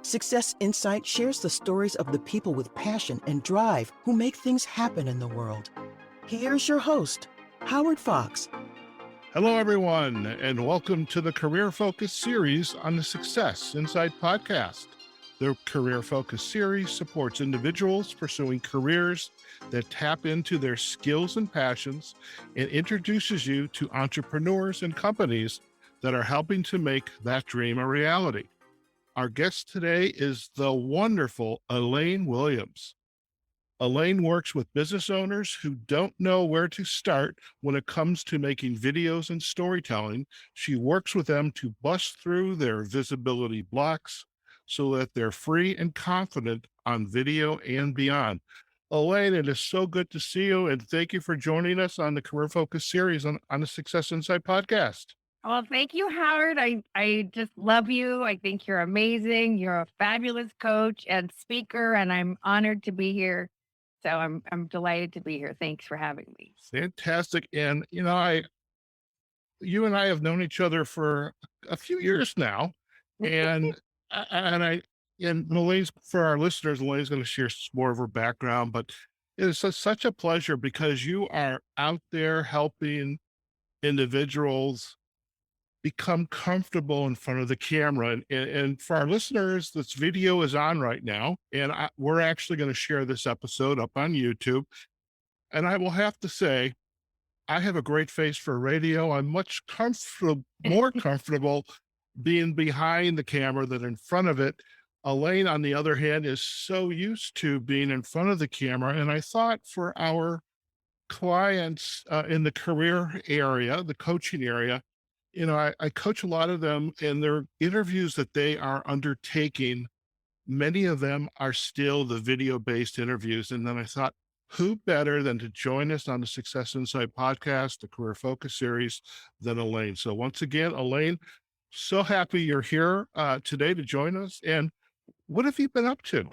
Success Insight shares the stories of the people with passion and drive who make things happen in the world. Here's your host, Howard Fox. Hello, everyone, and welcome to the Career Focus series on the Success Insight podcast. The Career Focus series supports individuals pursuing careers that tap into their skills and passions and introduces you to entrepreneurs and companies that are helping to make that dream a reality. Our guest today is the wonderful Elaine Williams. Elaine works with business owners who don't know where to start when it comes to making videos and storytelling. She works with them to bust through their visibility blocks so that they're free and confident on video and beyond. Elaine, it is so good to see you, and thank you for joining us on the Career Focus series on the Success Insight podcast. Well, thank you, Howard. I just love you. I think you're amazing. You're a fabulous coach and speaker, and I'm honored to be here. So I'm delighted to be here. Thanks for having me. Fantastic. And, you and I have known each other for a few years now. And Elaine's, for our listeners, Elaine's going to share more of her background, but it is such a pleasure because you are out there helping individuals become comfortable in front of the camera. And for our listeners, this video is on right now, and we're actually going to share this episode up on YouTube. And I will have to say, I have a great face for radio. I'm much more comfortable being behind the camera than in front of it. Elaine, on the other hand, is so used to being in front of the camera. And I thought for our clients in the career area, the coaching area, I coach a lot of them, and their interviews that they are undertaking, many of them are still the video-based interviews. And then I thought, who better than to join us on the Success Insight podcast, the Career Focus series, than Elaine. So once again, Elaine, so happy you're here today to join us. And what have you been up to?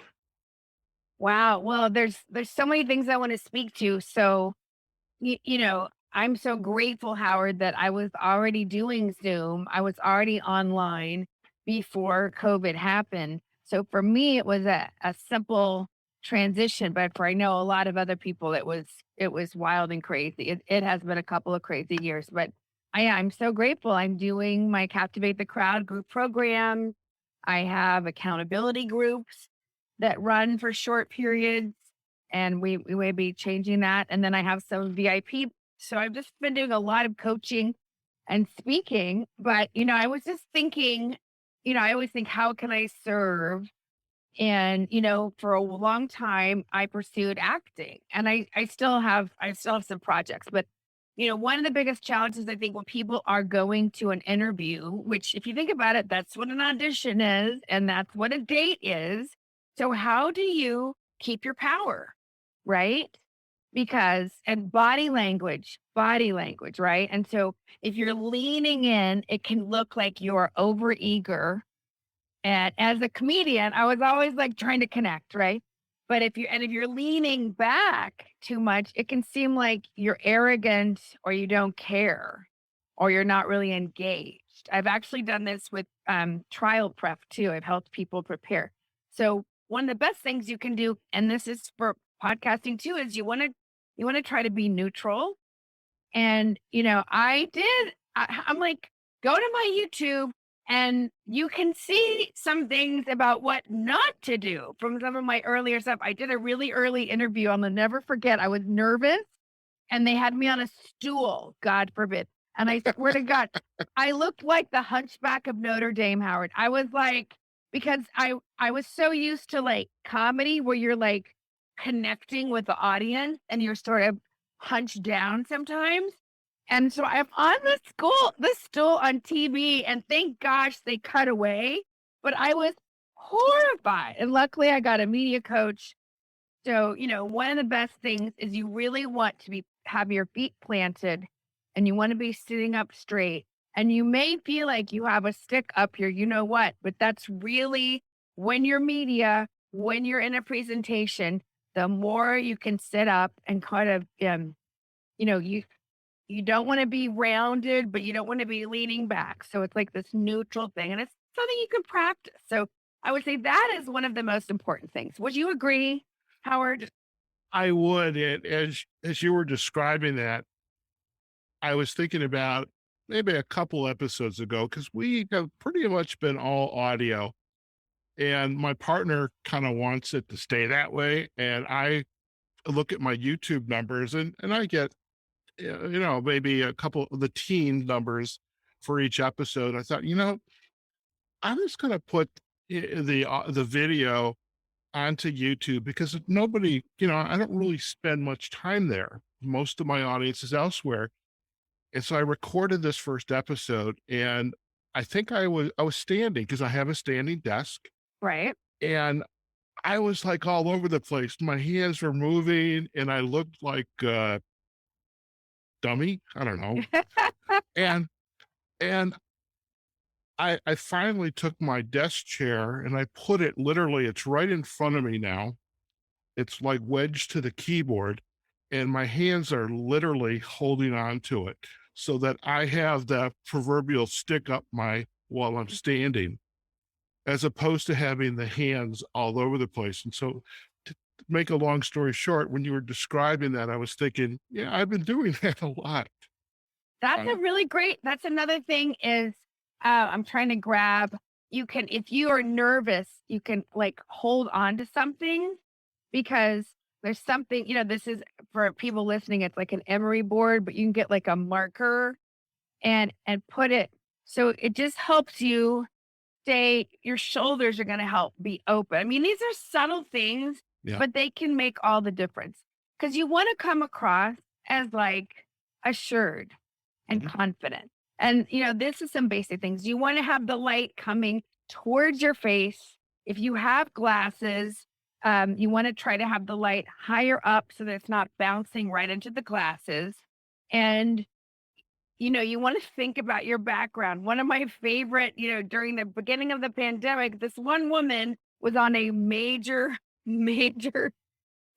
Wow. Well, there's so many things I want to speak to. So, I'm so grateful, Howard, that I was already doing Zoom. I was already online before COVID happened. So for me, it was a simple transition, but I know a lot of other people, it was wild and crazy. It has been a couple of crazy years, but I'm so grateful. I'm doing my Captivate the Crowd group program. I have accountability groups that run for short periods, and we may be changing that. And then I have some VIP. So I've just been doing a lot of coaching and speaking, but, I was just thinking, I always think, how can I serve? And, for a long time I pursued acting, and I still have some projects, but, one of the biggest challenges, I think, when people are going to an interview, which if you think about it, that's what an audition is, and that's what a date is. So how do you keep your power? Right? And body language, right? And so if you're leaning in, it can look like you're overeager. And as a comedian, I was always like trying to connect, right? But if you're leaning back too much, it can seem like you're arrogant, or you don't care, or you're not really engaged. I've actually done this with trial prep too. I've helped people prepare. So one of the best things you can do, and this is for podcasting too, is you want to try to be neutral. And, I'm like, go to my YouTube and you can see some things about what not to do from some of my earlier stuff. I did a really early interview. I'll never forget. I was nervous, and they had me on a stool, God forbid. And I swear to God, I looked like the Hunchback of Notre Dame, Howard. I was like, because I was so used to like comedy where you're like connecting with the audience and you're sort of hunched down sometimes. And so I'm on the stool on TV, and thank gosh they cut away, but I was horrified. And luckily I got a media coach. So, one of the best things is you really want to have your feet planted, and you want to be sitting up straight. And you may feel like you have a stick up here, but that's really, when you're media, when you're in a presentation, the more you can sit up and kind of, you don't want to be rounded, but you don't want to be leaning back. So it's like this neutral thing, and it's something you can practice. So I would say that is one of the most important things. Would you agree, Howard? I would. And as you were describing that, I was thinking about maybe a couple episodes ago, because we have pretty much been all audio. And my partner kind of wants it to stay that way. And I look at my YouTube numbers, and I get, maybe a couple of the teen numbers for each episode. I thought, I'm just going to put the video onto YouTube, because nobody, I don't really spend much time there. Most of my audience is elsewhere. And so I recorded this first episode, and I think I was standing, because I have a standing desk, Right. and I was like all over the place. My hands were moving, and I looked like a dummy. I don't know. And and I finally took my desk chair and I put it, literally, it's right in front of me now. It's like wedged to the keyboard, and my hands are literally holding on to it, so that I have that proverbial stick up while I'm standing, as opposed to having the hands all over the place. And so, to make a long story short, when you were describing that, I was thinking, yeah, I've been doing that a lot. That's Uh, a really great, that's another thing is, I'm trying to grab, you can, if you are nervous, you can like hold on to something, because there's something, this is for people listening, it's like an emery board, but you can get like a marker and put it, so it just helps you stay, your shoulders are going to help be open. I mean, these are subtle things, yeah. but they can make all the difference, because you want to come across as like assured and Mhm. confident. And, this is some basic things. You want to have the light coming towards your face. If you have glasses, you want to try to have the light higher up so that it's not bouncing right into the glasses. And, you want to think about your background. One of my favorite, during the beginning of the pandemic, this one woman was on a major, major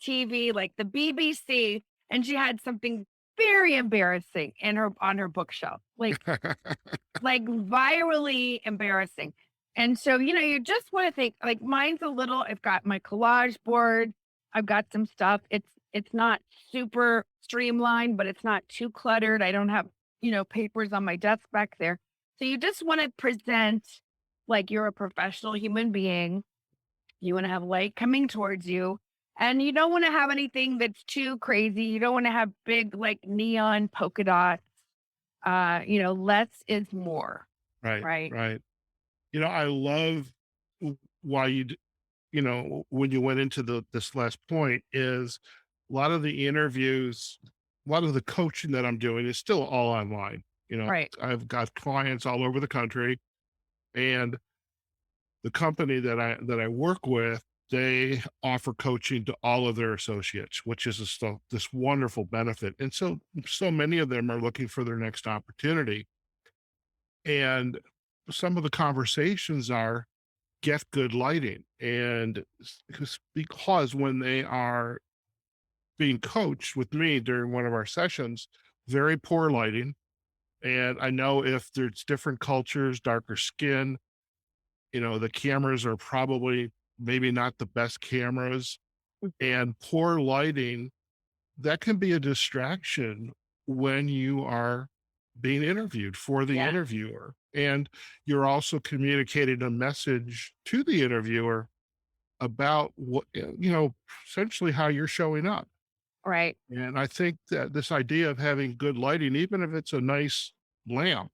TV, like the BBC, and she had something very embarrassing in her on her bookshelf, like virally embarrassing. And so, you just want to think, like, mine's a little, I've got my collage board, I've got some stuff. It's not super streamlined, but it's not too cluttered. I don't have, papers on my desk back there. So you just want to present like you're a professional human being. You want to have light coming towards you. And you don't want to have anything that's too crazy. You don't want to have big, like, neon polka dots. Less is more, Right, right? right. I love why when you went into this last point, is a lot of the interviews, a lot of the coaching that I'm doing is still all online. Right. I've got clients all over the country, and the company that I work with, they offer coaching to all of their associates, which is this wonderful benefit. And so many of them are looking for their next opportunity. And some of the conversations are, get good lighting. And because when they are being coached with me during one of our sessions, very poor lighting. And I know if there's different cultures, darker skin, the cameras are probably maybe not the best cameras, and poor lighting, that can be a distraction when you are being interviewed for the Yeah. interviewer. And you're also communicating a message to the interviewer about what, essentially how you're showing up. Right. And I think that this idea of having good lighting, even if it's a nice lamp,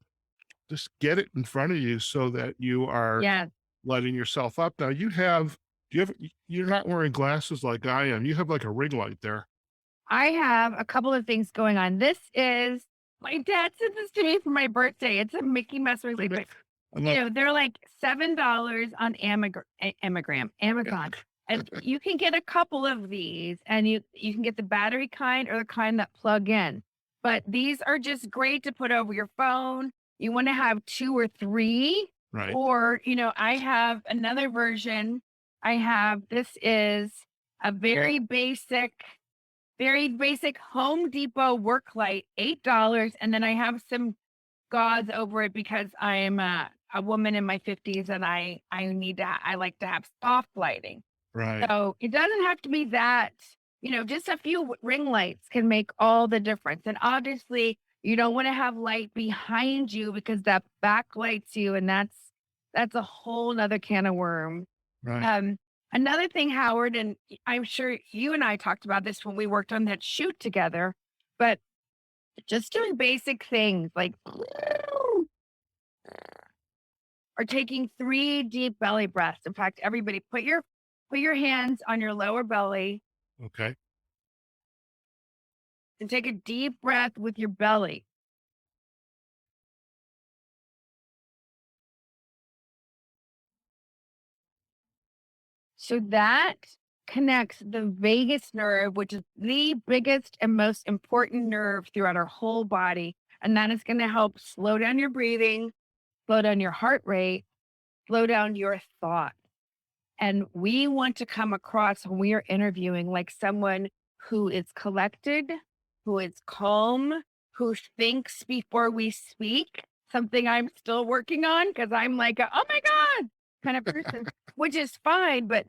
just get it in front of you so that you are Yeah. lighting yourself up. Now you're not wearing glasses like I am. You have like a ring light there. I have a couple of things going on. This is, my dad sent this to me for my birthday. It's a Mickey Mouse ring light. I'm like, They're like $7 on Amazon. And you can get a couple of these, and you can get the battery kind or the kind that plug in. But these are just great to put over your phone. You want to have 2 or 3, right. or, I have another version. This is a very basic Home Depot work light, $8. And then I have some gauze over it because I'm a woman in my 50s and I like to have soft lighting. Right. So it doesn't have to be that, just a few ring lights can make all the difference. And obviously, you don't want to have light behind you because that backlights you, and that's a whole nother can of worms. Right. Um, Another thing, Howard, and I'm sure you and I talked about this when we worked on that shoot together, but just doing basic things like or taking 3 deep belly breaths. In fact, everybody put your hands on your lower belly Okay. and take a deep breath with your belly. So that connects the vagus nerve, which is the biggest and most important nerve throughout our whole body. And that is going to help slow down your breathing, slow down your heart rate, slow down your thought. And we want to come across when we are interviewing like someone who is collected, who is calm, who thinks before we speak, something I'm still working on because I'm like, oh my God kind of person, which is fine. But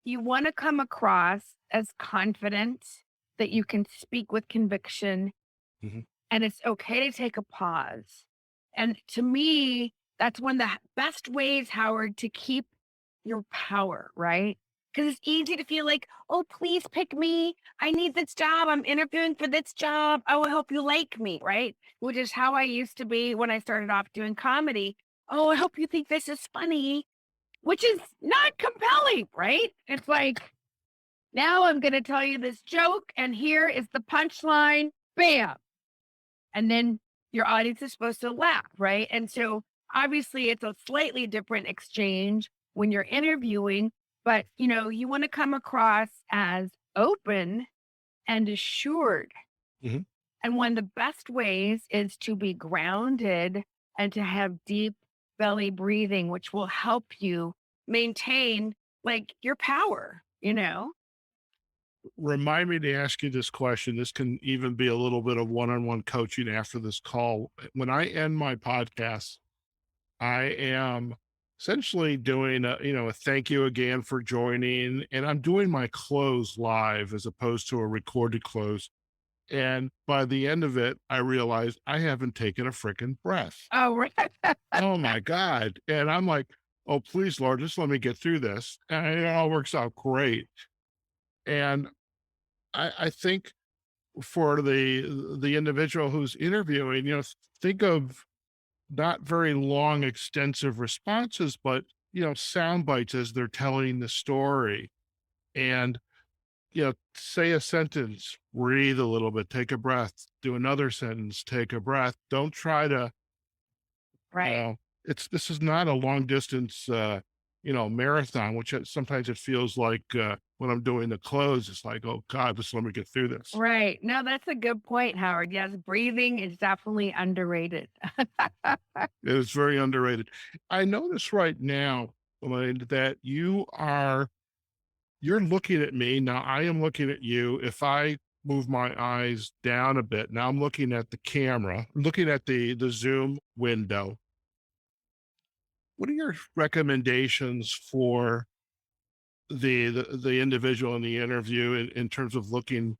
you want to come across as confident that you can speak with conviction, Mhm. and it's okay to take a pause. And to me, that's one of the best ways, Howard, to keep your power, right? Because it's easy to feel like, oh, please pick me. I need this job. I'm interviewing for this job. Oh, I hope you like me, right? Which is how I used to be when I started off doing comedy. Oh, I hope you think this is funny, which is not compelling, right? It's like, now I'm going to tell you this joke, and here is the punchline. Bam. And then your audience is supposed to laugh, right? And so obviously it's a slightly different exchange when you're interviewing, but you want to come across as open and assured. Mhm. And one of the best ways is to be grounded and to have deep belly breathing, which will help you maintain like your power. Remind me to ask you this question. This can even be a little bit of one-on-one coaching after this call. When I end my podcast, I am essentially doing a thank you again for joining, and I'm doing my close live as opposed to a recorded close. And by the end of it, I realized I haven't taken a freaking breath. Oh, right. Oh my God. And I'm like, oh, please, Lord, just let me get through this. And it all works out great. And I think for the individual who's interviewing, think of not very long, extensive responses, but sound bites as they're telling the story. And say a sentence, breathe a little bit, take a breath, do another sentence, take a breath. Don't try to, Right. this is not a long distance, marathon, which sometimes it feels like when I'm doing the close, it's like, oh God, just let me get through this. Right. No, that's a good point, Howard. Yes, breathing is definitely underrated. It is very underrated. I notice right now, Elaine, that you're looking at me. Now I am looking at you. If I move my eyes down a bit, now I'm looking at the camera, looking at the Zoom window. What are your recommendations for the individual in the interview in terms of looking?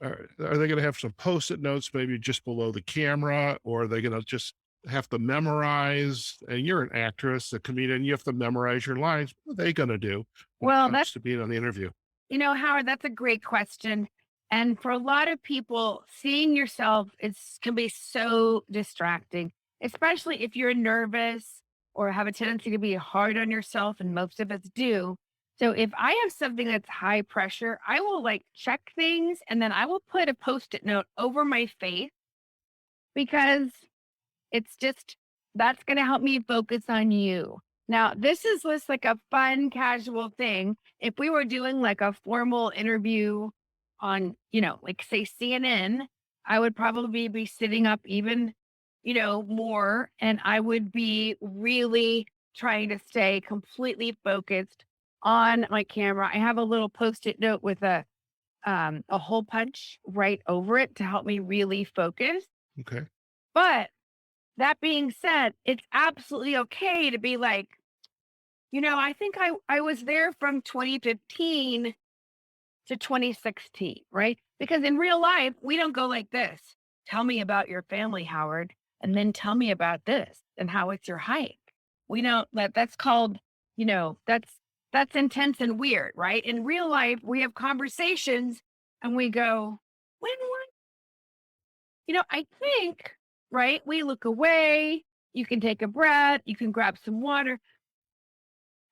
Are they going to have some post-it notes maybe just below the camera, or are they going to just have to memorize? And you're an actress, a comedian, you have to memorize your lines. What are they going to do when it Well, comes to being on the interview? Howard, that's a great question. And for a lot of people, seeing yourself can be so distracting, especially if you're nervous or have a tendency to be hard on yourself, and most of us do. So if I have something that's high pressure, I will like check things and then I will put a post-it note over my face because it's just that's going to help me focus on you. Now, this is just like a fun, casual thing. If we were doing like a formal interview on, like say CNN, I would probably be sitting up even, more, and I would be really trying to stay completely focused on my camera. I have a little post-it note with a hole punch right over it to help me really focus. Okay. But that being said, it's absolutely okay to be like, I think I was there from 2015 to 2016, right? Because in real life, we don't go like this. Tell me about your family, Howard, and then tell me about this and how it's your hike. We don't that's called, that's intense and weird, right? In real life, we have conversations and we go, when what? I think, right? We look away, you can take a breath, you can grab some water.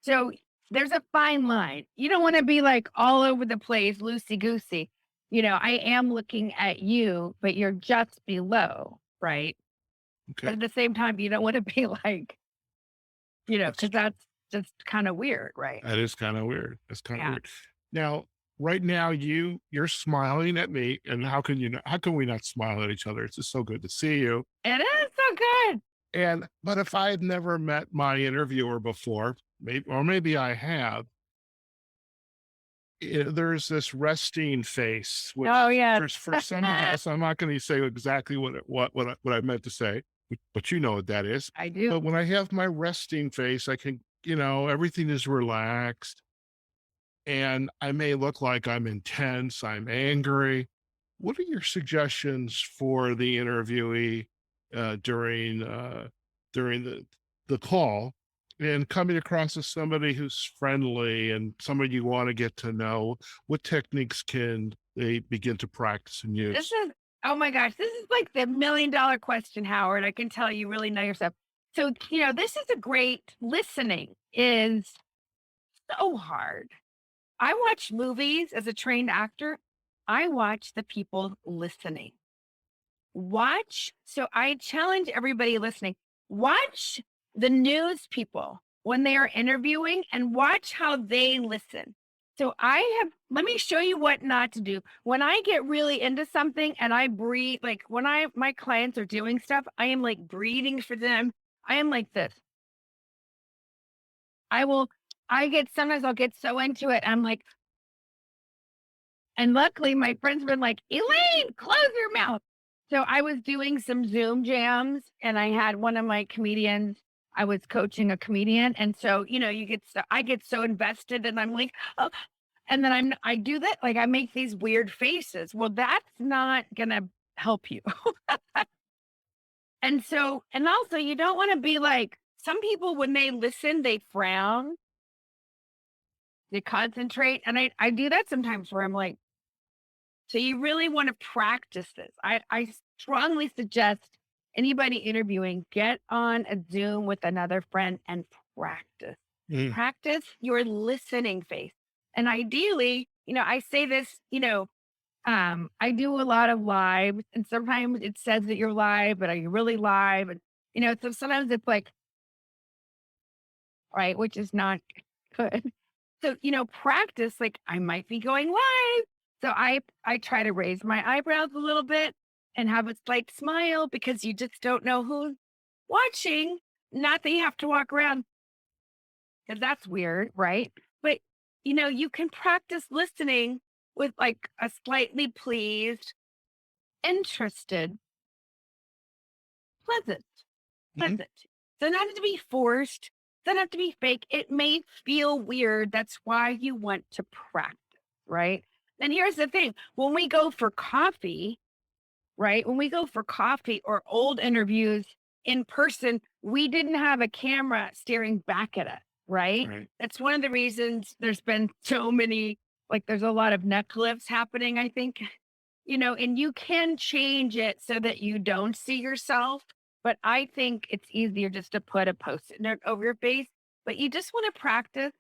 So there's a fine line. You don't want to be like all over the place, loosey goosey. I am looking at you, but you're just below, right? But Okay. at the same time, you don't want to be like, That's because that's just kind of weird, right? That is kind of weird. That's kind of Yeah. weird. Now, right now, you're smiling at me, and how can we not smile at each other? It's just so good to see you. It is so good. And but if I had never met my interviewer before, maybe I have, there's this resting face, Oh, which yeah. for some of us, I'm not going to say exactly what I meant to say, but you know what that is. I do. But when I have my resting face, I can, everything is relaxed. And I may look like I'm intense, I'm angry. What are your suggestions for the interviewee during the call and coming across as somebody who's friendly and somebody you want to get to know? What techniques can they begin to practice and This use? is, oh my gosh, this is like the $1,000,000 question, Howard. I can tell you really know yourself. So, this is a great listening is so hard. I watch movies as a trained actor. I watch the people listening. So I challenge everybody listening, watch the news people when they are interviewing and watch how they listen. So let me show you what not to do. When I get really into something and I breathe, like when my clients are doing stuff, I am like breathing for them. I am like this. I will, sometimes I'll get so into it. I'm like, and luckily, my friends been like, Elaine, close your mouth. So I was doing some Zoom jams and I had one of my comedians, I was coaching a comedian. And so, I get so invested and I'm like, oh, and then I do that. Like I make these weird faces. Well, that's not going to help you. And also you don't want to be like, some people, when they listen, they frown, they concentrate. And I do that sometimes where I'm like, so you really want to practice this. I strongly suggest anybody interviewing get on a Zoom with another friend and practice. Mm, Practice your listening face. And ideally, I say this, I do a lot of live and sometimes it says that you're live, but are you really live? And so sometimes it's like, right, which is not good. So, practice like I might be going live. So I try to raise my eyebrows a little bit and have a slight smile because you just don't know who's watching. Not that you have to walk around because that's weird, right? But you can practice listening with like a slightly pleased, interested, pleasant, mhm. pleasant. Doesn't have to be forced, doesn't have to be fake. It may feel weird. That's why you want to practice, right? And here's the thing when we go for coffee, right? When we go for coffee or old interviews in person, we didn't have a camera staring back at us, right? Right. That's one of the reasons there's been so many, like, there's a lot of neck lifts happening, I think, and you can change it so that you don't see yourself. But I think it's easier just to put a post it note over your face. But you just want to practice.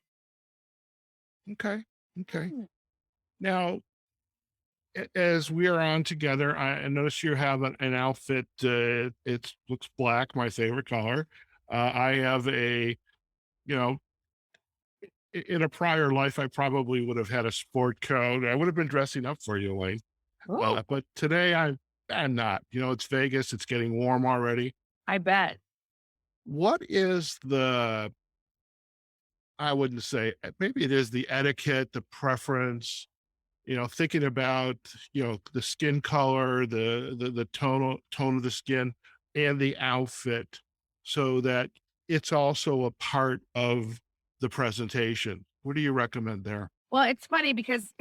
Okay. Okay. Mm. Now, as we are on together, I notice you have an outfit. It looks black, my favorite color. I have you know, in a prior life, I probably would have had a sport coat. I would have been dressing up for you, Elaine. Oh, But today I'm not. It's Vegas. It's getting warm already. I bet. What is I wouldn't say, maybe it is the etiquette, the preference, thinking about, the skin color, the tone of the skin. and the outfit so that it's also a part of the presentation? What do you recommend there? Well, it's funny because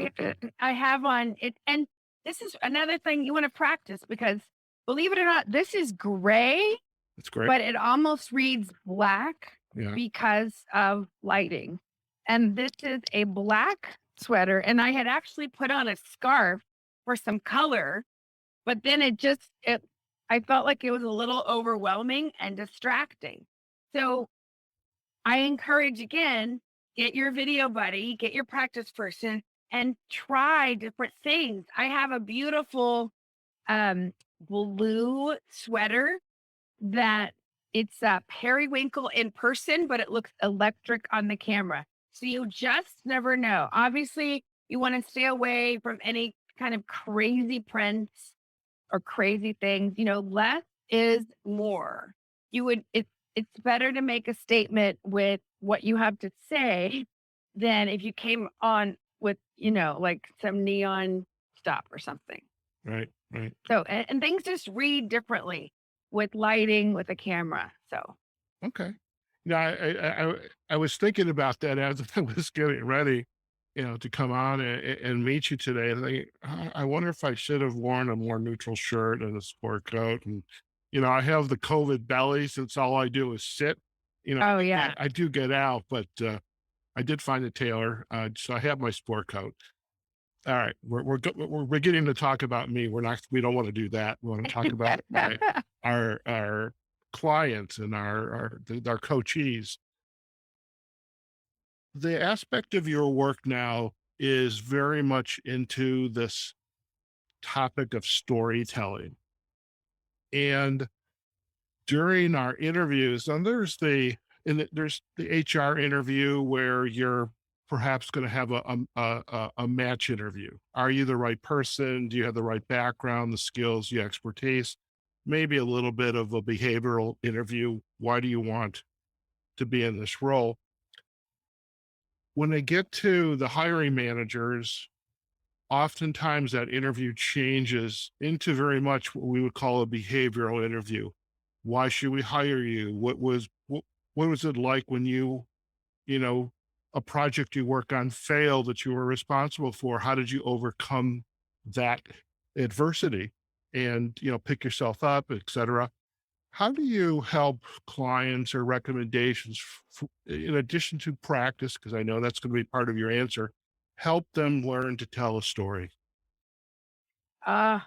I have on it, and this is another thing you want to practice because believe it or not, this is gray, That's great. but it almost reads black Yeah. because of lighting. And this is a black sweater, and I had actually put on a scarf for some color, but then I felt like it was a little overwhelming and distracting. So I encourage again, get your video buddy, get your practice person, and try different things. I have a beautiful blue sweater that it's periwinkle in person, but it looks electric on the camera. So you just never know. Obviously, you want to stay away from any kind of crazy prints or crazy things. Less is more. It's better to make a statement with what you have to say than if you came on with, like some neon stuff or something. Right. Right. So, and things just read differently with lighting, with a camera. So, Okay. I was thinking about that as I was getting ready, to come on and meet you today. And I wonder if I should have worn a more neutral shirt and a sport coat. And, I have the COVID belly since all I do is sit. oh yeah. I do get out, but I did find a tailor. So I have my sport coat. All right. We're beginning to talk about me. We don't want to do that. We want to talk about our clients and our coachees. The aspect of your work now is very much into this topic of storytelling. And during our interviews, and there's the HR interview where you're perhaps going to have a match interview. Are you the right person? Do you have the right background, the skills, the expertise? Maybe a little bit of a behavioral interview. Why do you want to be in this role? When they get to the hiring managers, oftentimes that interview changes into very much what we would call a behavioral interview. Why should we hire you? What was it like when a project you work on failed that you were responsible for? How did you overcome that adversity and, pick yourself up, et cetera? How do you help clients or recommendations in addition to practice? Because I know that's going to be part of your answer. Help them learn to tell a story. Uh,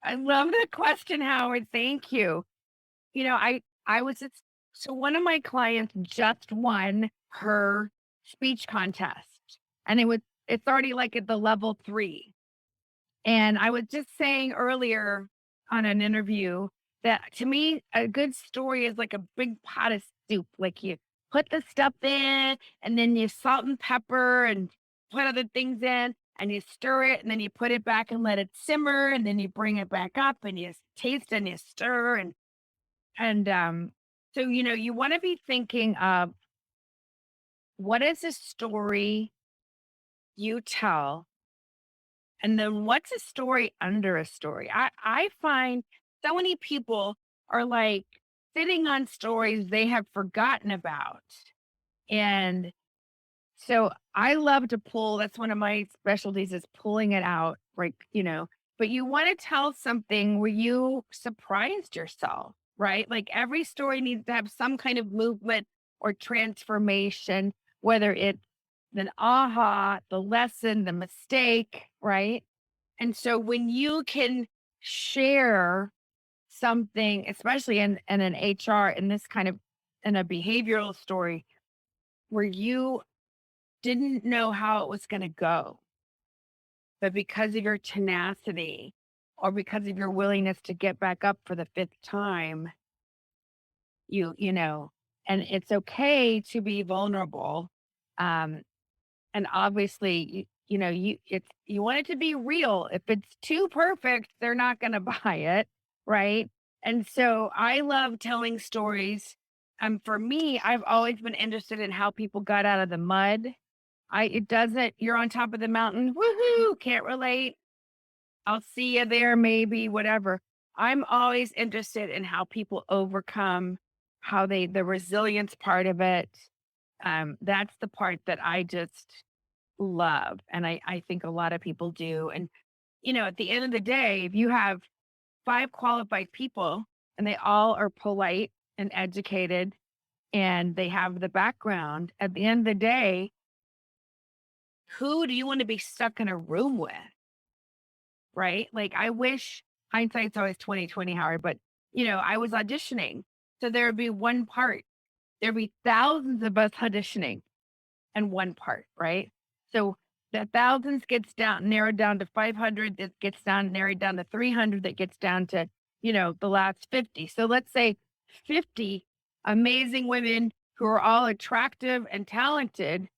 I love the question, Howard. Thank you. I was so one of my clients just won her speech contest, and it's already like at the level 3. And I was just saying earlier on an interview that to me, a good story is like a big pot of soup. Like you put the stuff in and then you salt and pepper and put other things in and you stir it and then you put it back and let it simmer and then you bring it back up and you taste and you stir and so you want to be thinking of what is a story you tell and then what's a story under a story. I find so many people are like sitting on stories they have forgotten about. And so I love to pull, that's one of my specialties is pulling it out, right? But you want to tell something where you surprised yourself, right? Like every story needs to have some kind of movement or transformation, whether it's an aha, the lesson, the mistake, right? And so when you can share something, especially in an HR, in this kind of in a behavioral story, where you didn't know how it was going to go, but because of your tenacity or because of your willingness to get back up for the 5th time, and it's okay to be vulnerable. And obviously, you want it to be real. If it's too perfect, they're not going to buy it, right? And so I love telling stories. For me, I've always been interested in how people got out of the mud. You're on top of the mountain, woohoo, can't relate. I'll see you there, maybe, whatever. I'm always interested in how people overcome, how they the resilience part of it. That's the part that I just love, and I think a lot of people do. And at the end of the day, if you have 5 qualified people and they all are polite and educated and they have the background, at the end of the day, who do you want to be stuck in a room with? Right? Like, I wish hindsight's always 2020, Howard, but I was auditioning. So there would be one part. There'd be thousands of us auditioning and one part, right? So the thousands gets down narrowed down to 500, that gets down narrowed down to 300, that gets down to, the last 50. So let's say 50 amazing women who are all attractive and talented.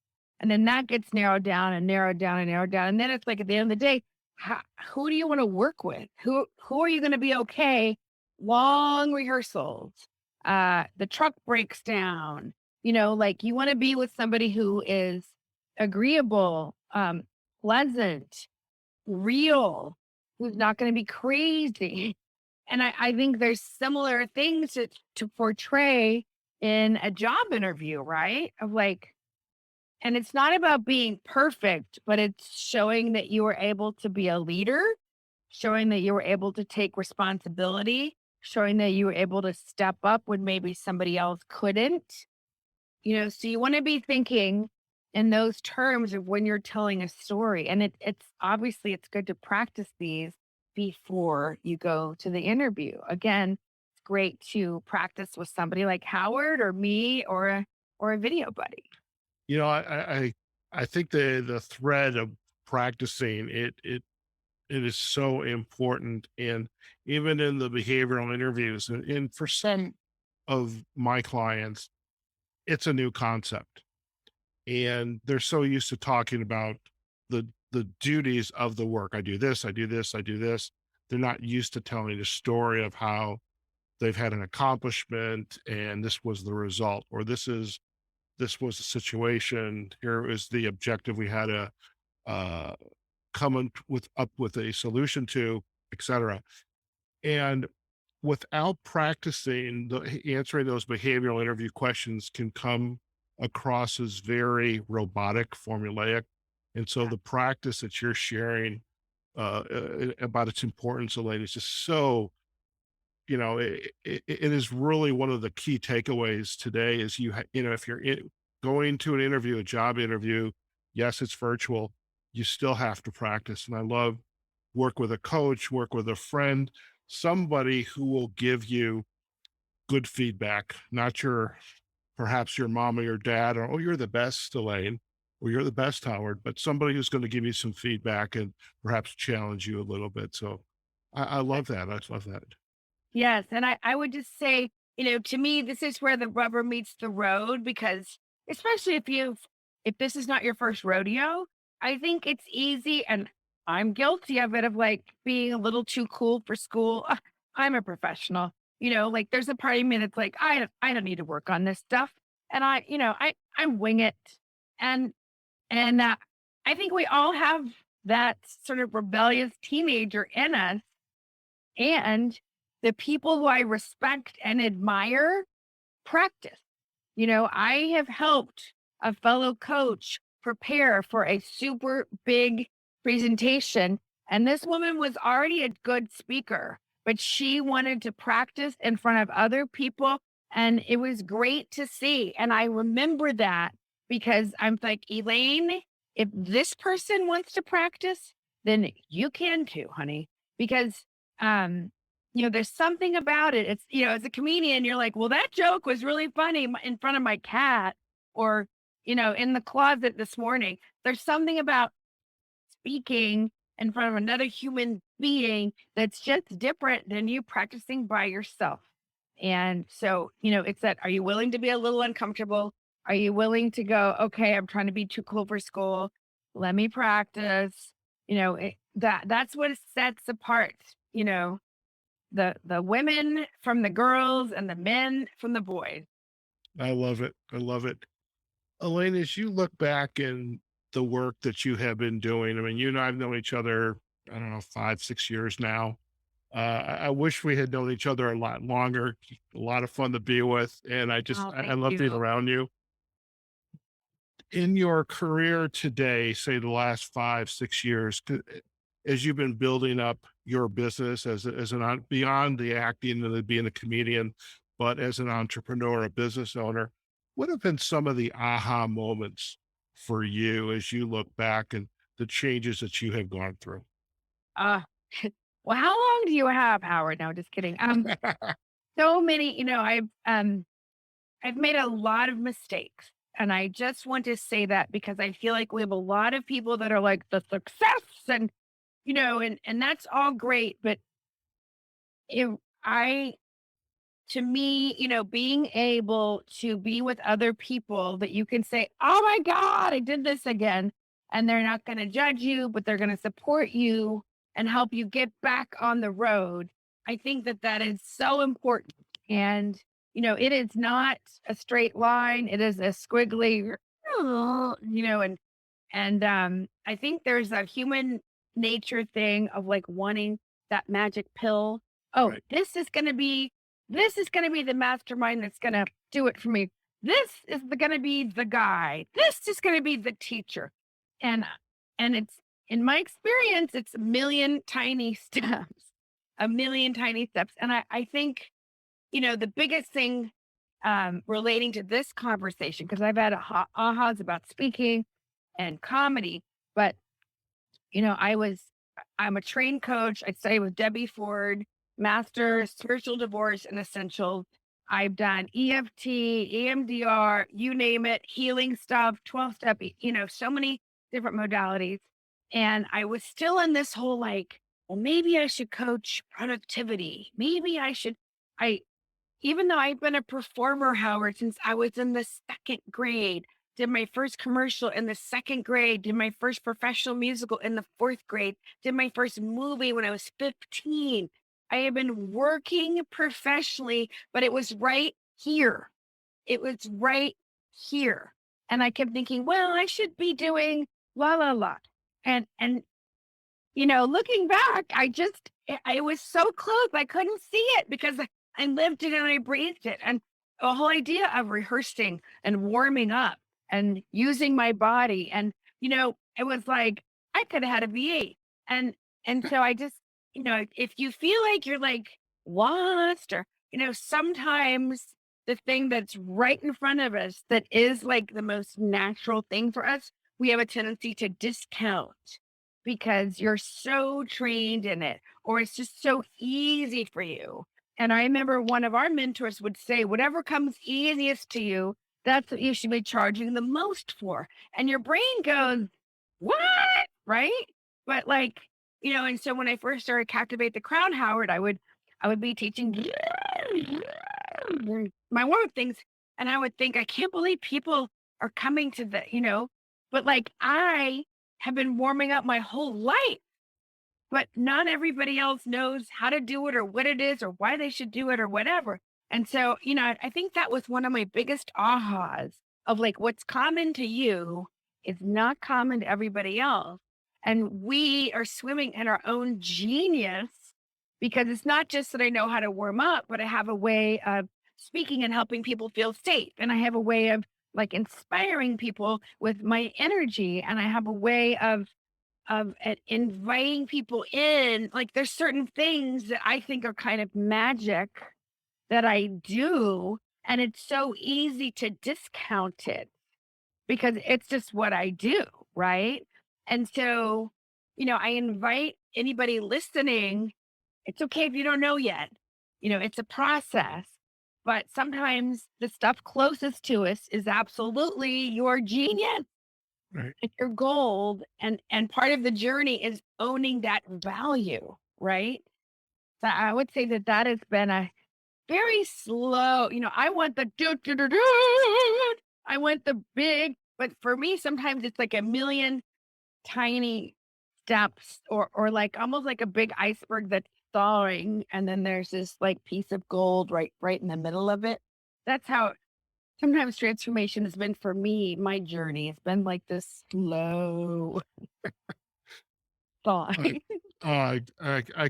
And then that gets narrowed down and narrowed down and narrowed down. And then it's like at the end of the day, who do you want to work with? Who are you going to be okay? Long rehearsals. The truck breaks down. Like you want to be with somebody who is agreeable, pleasant, real, who's not going to be crazy. And I think there's similar things to portray in a job interview, right? Of like, and it's not about being perfect, but it's showing that you were able to be a leader, showing that you were able to take responsibility, showing that you were able to step up when maybe somebody else couldn't. So you want to be thinking in those terms of when you're telling a story. And it's obviously it's good to practice these before you go to the interview. Again, it's great to practice with somebody like Howard or me or a video buddy. I think the thread of practicing it is so important, and even in the behavioral interviews, and for some of my clients, it's a new concept, and they're so used to talking about the duties of the work. I do this, I do this, I do this. They're not used to telling a story of how they've had an accomplishment and this was the result, or this was the situation. Here is the objective we had to uh, up with a solution to, etc. And without practicing, answering those behavioral interview questions can come across as very robotic, formulaic. And so the practice that you're sharing about its importance, Elaine, is just so, it is really one of the key takeaways today is if you're going to an interview, a job interview, yes, it's virtual, you still have to practice. And I love work with a coach, work with a friend, somebody who will give you good feedback, not perhaps your mom or your dad, or, oh, you're the best, Elaine, or you're the best, Howard, but somebody who's going to give you some feedback and perhaps challenge you a little bit. So I love that. I love that. Yes. And I would just say, to me, this is where the rubber meets the road because especially if this is not your first rodeo, I think it's easy and I'm guilty of it of like being a little too cool for school. I'm a professional, like there's a part of me that's like, I don't need to work on this stuff. And I wing it. And, and I think we all have that sort of rebellious teenager in us. And the people who I respect and admire practice. I have helped a fellow coach prepare for a super big presentation. And this woman was already a good speaker, but she wanted to practice in front of other people. And it was great to see. And I remember that because I'm like, Elaine, if this person wants to practice, then you can too, honey. Because there's something about it. It's, as a comedian, you're like, well, that joke was really funny in front of my cat or, in the closet this morning. There's something about speaking in front of another human being that's just different than you practicing by yourself. And so, it's that, are you willing to be a little uncomfortable? Are you willing to go, okay, I'm trying to be too cool for school. Let me practice. That's what sets apart, the women from the girls and the men from the boys. I love it. I love it. Elaine, as you look back in the work that you have been doing, I mean, you and I have known each other, I don't know, 5, 6 years now. I wish we had known each other a lot longer. A lot of fun to be with, and Oh, I thank love being you. around you. In your career today, say the last 5, 6 years, as you've been building up your business as beyond the acting and the being a comedian, but as an entrepreneur, a business owner, what have been some of the aha moments for you as you look back and the changes that you have gone through? Uh, well, how long do you have, Howard? No, just kidding. So many, I've made a lot of mistakes. And I just want to say that because I feel like we have a lot of people that are like the success and, and that's all great. But if I, to me, being able to be with other people that you can say, oh my God, I did this again. And they're not going to judge you, but they're going to support you and help you get back on the road. I think that that is so important. And, it is not a straight line. It is a squiggly, and I think there's a human nature thing of like wanting that magic pill. Oh, Right. this is gonna be the mastermind that's gonna do it for me. This is gonna be the guy. This is gonna be the teacher. And and it's in my experience, it's a million tiny steps, a million tiny steps. And I think, the biggest thing relating to this conversation, because I've had ahas about speaking and comedy. But, I'm a trained coach. I studied with Debbie Ford, master spiritual divorce and essentials. I've done EFT, EMDR, you name it, healing stuff, 12 step, so many different modalities. And I was still in this whole like, well, maybe I should coach productivity. Maybe I should, I, even though I've been a performer, Howard, since I was in the second grade, did my first commercial in the second grade, did my first professional musical in the fourth grade, did my first movie when I was 15. I have been working professionally, but it was right here. It was right here. And I kept thinking, well, I should be doing la la la. And looking back, I was so close. I couldn't see it because I lived it and I breathed it. And the whole idea of rehearsing and warming up and using my body. And, it was like I could have had a VA. And so I just, if you feel like you're like lost or, sometimes the thing that's right in front of us that is like the most natural thing for us, we have a tendency to discount because you're so trained in it or it's just so easy for you. And I remember one of our mentors would say, whatever comes easiest to you, that's what you should be charging the most for. And your brain goes, what? Right? But like, and so when I first started Captivate the Crown, Howard, I would be teaching my warm things. And I would think, I can't believe people are coming to but like I have been warming up my whole life, but not everybody else knows how to do it or what it is or why they should do it or whatever. And so, I think that was one of my biggest ahas of like what's common to you is not common to everybody else. And we are swimming in our own genius because it's not just that I know how to warm up, but I have a way of speaking and helping people feel safe. And I have a way of like inspiring people with my energy. And I have a way of inviting people in. Like there's certain things that I think are kind of magic that I do. And it's so easy to discount it because it's just what I do. Right. And so, I invite anybody listening. It's okay if you don't know yet. It's a process. But sometimes the stuff closest to us is absolutely your genius. Right. It's your gold, and part of the journey is owning that value, right? So I would say that that has been a very slow, I want the do do do do. I want the big, but for me, sometimes it's like a million tiny steps, or like almost like a big iceberg that's thawing, and then there's this like piece of gold right in the middle of it. That's how sometimes transformation has been for me, my journey. It's been like this slow thought. Right. I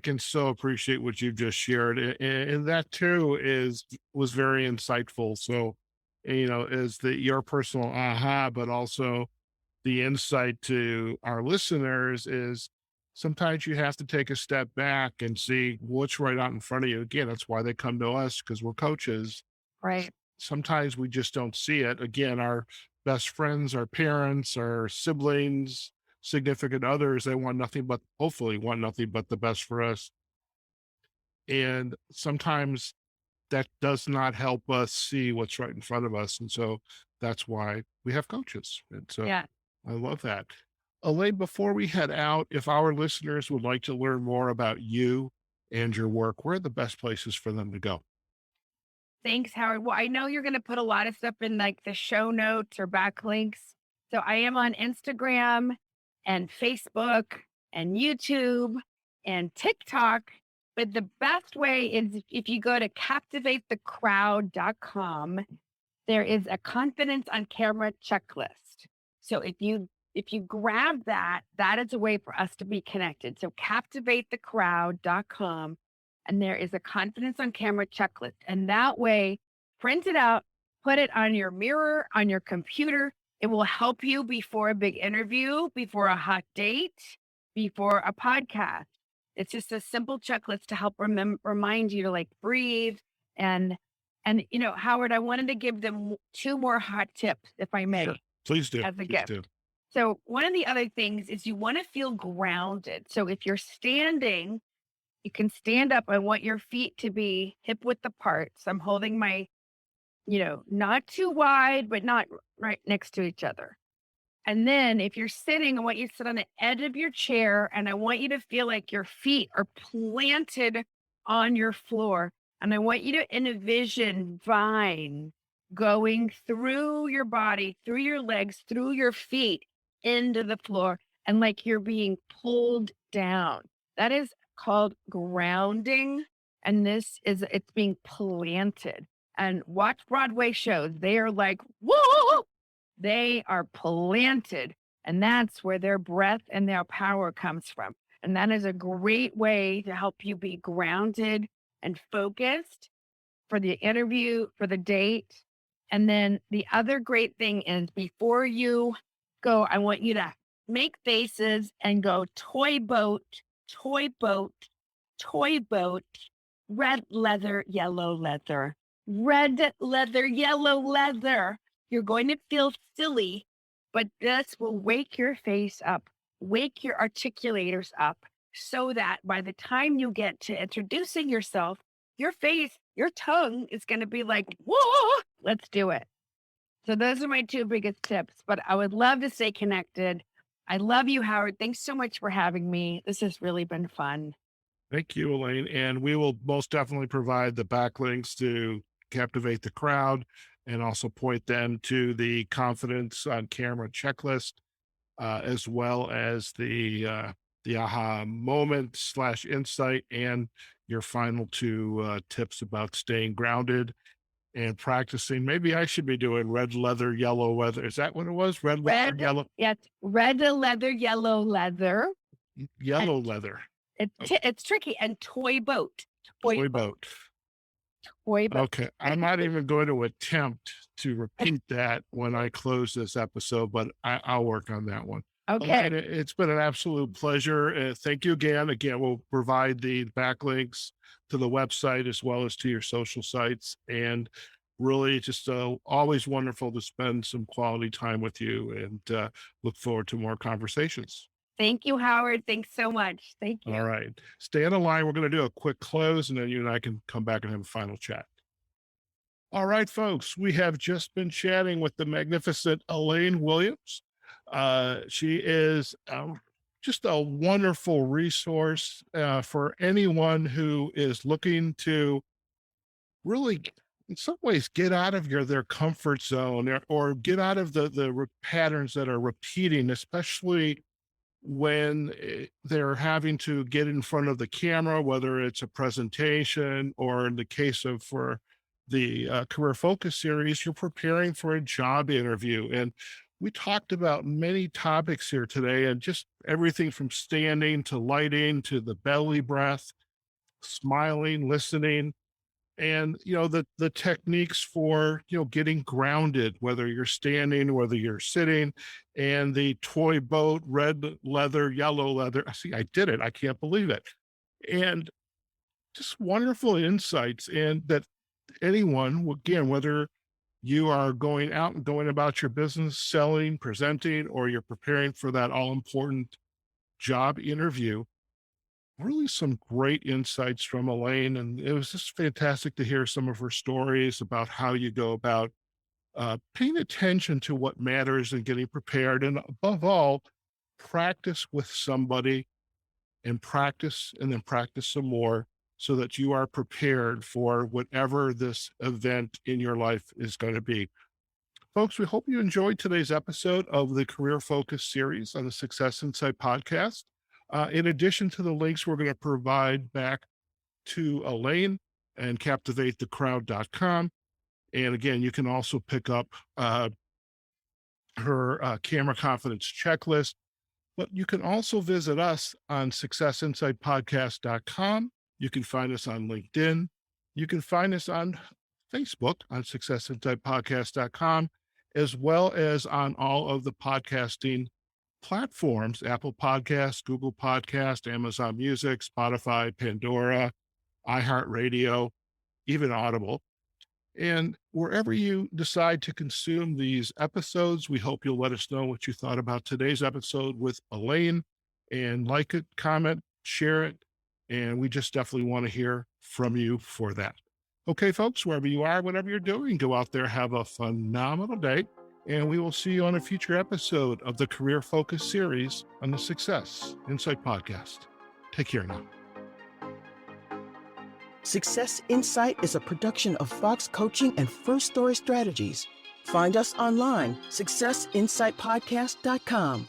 can so appreciate what you've just shared, and that too was very insightful. So, is the your personal aha, but also the insight to our listeners is sometimes you have to take a step back and see what's right out in front of you. Again, that's why they come to us because we're coaches. Right. Sometimes we just don't see it. Again, our best friends, our parents, our siblings, significant others, they want nothing but, hopefully, want nothing but the best for us. And sometimes that does not help us see what's right in front of us. And so that's why we have coaches. And so Yeah. I love that. Elaine, before we head out, if our listeners would like to learn more about you and your work, where are the best places for them to go? Thanks, Howard. Well, I know you're going to put a lot of stuff in like the show notes or backlinks. So I am on Instagram and Facebook and YouTube and TikTok. But the best way is if you go to captivatethecrowd.com, there is a confidence on camera checklist. So if you grab that, that is a way for us to be connected. So captivatethecrowd.com, and there is a confidence on camera checklist. And that way, print it out, put it on your mirror, on your computer. It will help you before a big interview, before a hot date, before a podcast. It's just a simple checklist to help remind you to like breathe. And Howard, I wanted to give them two more hot tips, if I may. Sure. Please do. As a Please gift. do. So one of the other things is you want to feel grounded. So if you're standing, you can stand up. I want your feet to be hip width apart. So I'm holding my, not too wide, but not right next to each other. And then if you're sitting, I want you to sit on the edge of your chair, and I want you to feel like your feet are planted on your floor. And I want you to envision vine going through your body, through your legs, through your feet into the floor, and like you're being pulled down. That is called grounding. And it's being planted. And watch Broadway shows. They are like, whoa, they are planted. And that's where their breath and their power comes from. And that is a great way to help you be grounded and focused for the interview, for the date. And then the other great thing is before you go, I want you to make faces and go toy boat, toy boat, toy boat, red leather, yellow leather, red leather, yellow leather. You're going to feel silly, but this will wake your face up, wake your articulators up, so that by the time you get to introducing yourself, your face, your tongue is going to be like, whoa, let's do it. So those are my two biggest tips, but I would love to stay connected. I love you, Howard. Thanks so much for having me. This has really been fun. Thank you, Elaine. And we will most definitely provide the backlinks to Captivate the Crowd and also point them to the confidence on camera checklist, as well as the aha moment / insight and your final two tips about staying grounded and practicing. Maybe I should be doing red leather, yellow leather. Is that what it was? Red leather, yellow, Yes, red leather, yellow leather. yellow leather. It's tricky. And toy boat. Toy boat. Toy boat. Okay. I'm not even going to attempt to repeat that when I close this episode, but I'll work on that one. Okay. And it's been an absolute pleasure. Thank you again. Again, we'll provide the backlinks to the website as well as to your social sites. And really just always wonderful to spend some quality time with you, and look forward to more conversations. Thank you, Howard. Thanks so much. Thank you. All right. Stay on the line. We're going to do a quick close, and then you and I can come back and have a final chat. All right, folks. We have just been chatting with the magnificent Elaine Williams. She is just a wonderful resource for anyone who is looking to really, in some ways, get out of their comfort zone, or get out of the patterns that are repeating, especially when they're having to get in front of the camera, whether it's a presentation or in the case of for the Career Focus series, you're preparing for a job interview. And We talked about many topics here today, and just everything from standing to lighting to the belly breath, smiling, listening, and the techniques for getting grounded, whether you're standing, whether you're sitting, and the toy boat, red leather, yellow leather. See, I did it. I can't believe it. And just wonderful insights, and that anyone, again, whether you are going out and going about your business, selling, presenting, or you're preparing for that all important job interview, really some great insights from Elaine. And it was just fantastic to hear some of her stories about how you go about paying attention to what matters and getting prepared. And above all, practice with somebody, and practice, and then practice some more, so that you are prepared for whatever this event in your life is going to be. Folks, we hope you enjoyed today's episode of the Career Focus series on the Success Insight podcast. In addition to the links we're going to provide back to Elaine and captivatethecrowd.com. And again, you can also pick up her camera confidence checklist, but you can also visit us on successinsightpodcast.com. You can find us on LinkedIn. You can find us on Facebook on successinsightpodcast.com, as well as on all of the podcasting platforms: Apple Podcasts, Google Podcast, Amazon Music, Spotify, Pandora, iHeartRadio, even Audible. And wherever you decide to consume these episodes, we hope you'll let us know what you thought about today's episode with Elaine, and like it, comment, share it. And we just definitely want to hear from you for that. Okay, folks, wherever you are, whatever you're doing, go out there, have a phenomenal day. And we will see you on a future episode of the Career Focus series on the Success Insight podcast. Take care now. Success Insight is a production of Fox Coaching and First Story Strategies. Find us online, successinsightpodcast.com.